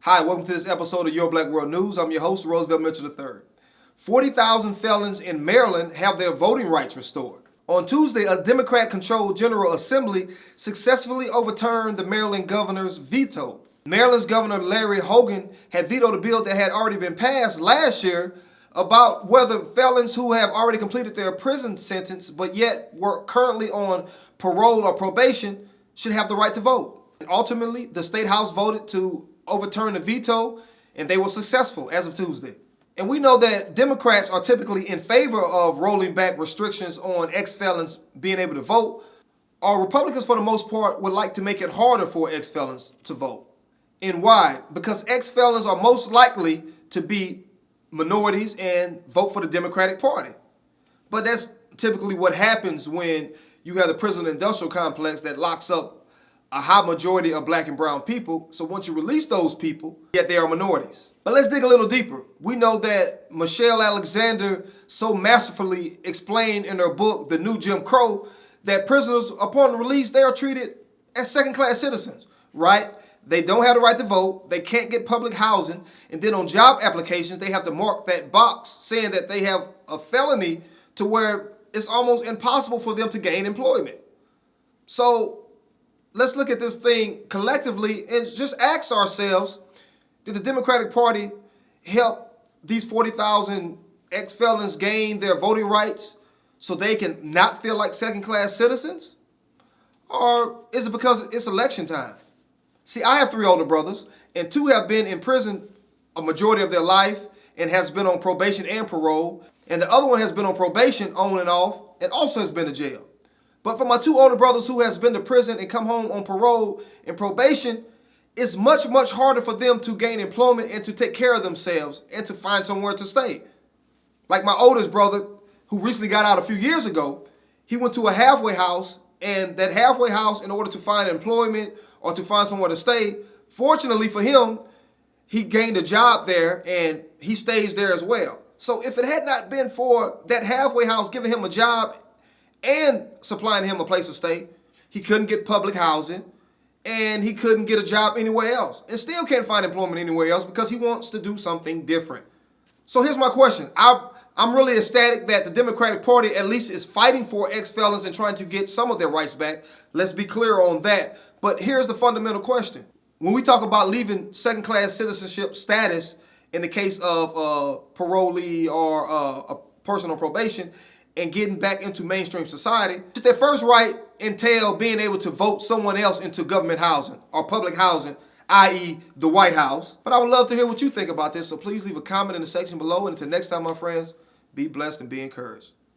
Hi, welcome to this episode of Your Black World News. I'm your host, Roosevelt Mitchell III. 40,000 felons in Maryland have their voting rights restored. On Tuesday, a Democrat-controlled General Assembly successfully overturned the Maryland governor's veto. Maryland's Governor Larry Hogan had vetoed a bill that had already been passed last year about whether felons who have already completed their prison sentence but yet were currently on parole or probation should have the right to vote. And ultimately, the State House voted to overturn the veto, and they were successful as of Tuesday. And we know that Democrats are typically in favor of rolling back restrictions on ex-felons being able to vote, or Republicans, for the most part, would like to make it harder for ex-felons to vote. And why? Because ex-felons are most likely to be minorities and vote for the Democratic Party. But that's typically what happens when you have the prison industrial complex that locks up a high majority of black and brown people. So once you release those people, yet they are minorities. But let's dig a little deeper. We know that Michelle Alexander so masterfully explained in her book, The New Jim Crow, that prisoners, upon release, they are treated as second-class citizens, right? They don't have the right to vote, they can't get public housing, and then on job applications, they have to mark that box saying that they have a felony to where it's almost impossible for them to gain employment. So let's look at this thing collectively and just ask ourselves, did the Democratic Party help these 40,000 ex-felons gain their voting rights so they can not feel like second-class citizens? Or is it because it's election time? See, I have 3 older brothers, and 2 have been in prison a majority of their life and has been on probation and parole, and the other one has been on probation on and off and also has been to jail. But for my 2 older brothers who has been to prison and come home on parole and probation, it's much, much harder for them to gain employment and to take care of themselves and to find somewhere to stay. Like my oldest brother, who recently got out a few years ago, he went to a halfway house, and that halfway house, in order to find employment or to find somewhere to stay, fortunately for him, he gained a job there and he stays there as well. So if it had not been for that halfway house giving him a job and supplying him a place to stay, he couldn't get public housing and he couldn't get a job anywhere else and still can't find employment anywhere else because he wants to do something different. So here's my question. I'm really ecstatic that the Democratic Party at least is fighting for ex-felons and trying to get some of their rights back. Let's be clear on that. But here's the fundamental question. When we talk about leaving second-class citizenship status in the case of a parolee or a person on probation and getting back into mainstream society, should their first right entail being able to vote someone else into government housing or public housing, i.e. the White House? But I would love to hear what you think about this, so please leave a comment in the section below. And until next time, my friends, be blessed and be encouraged.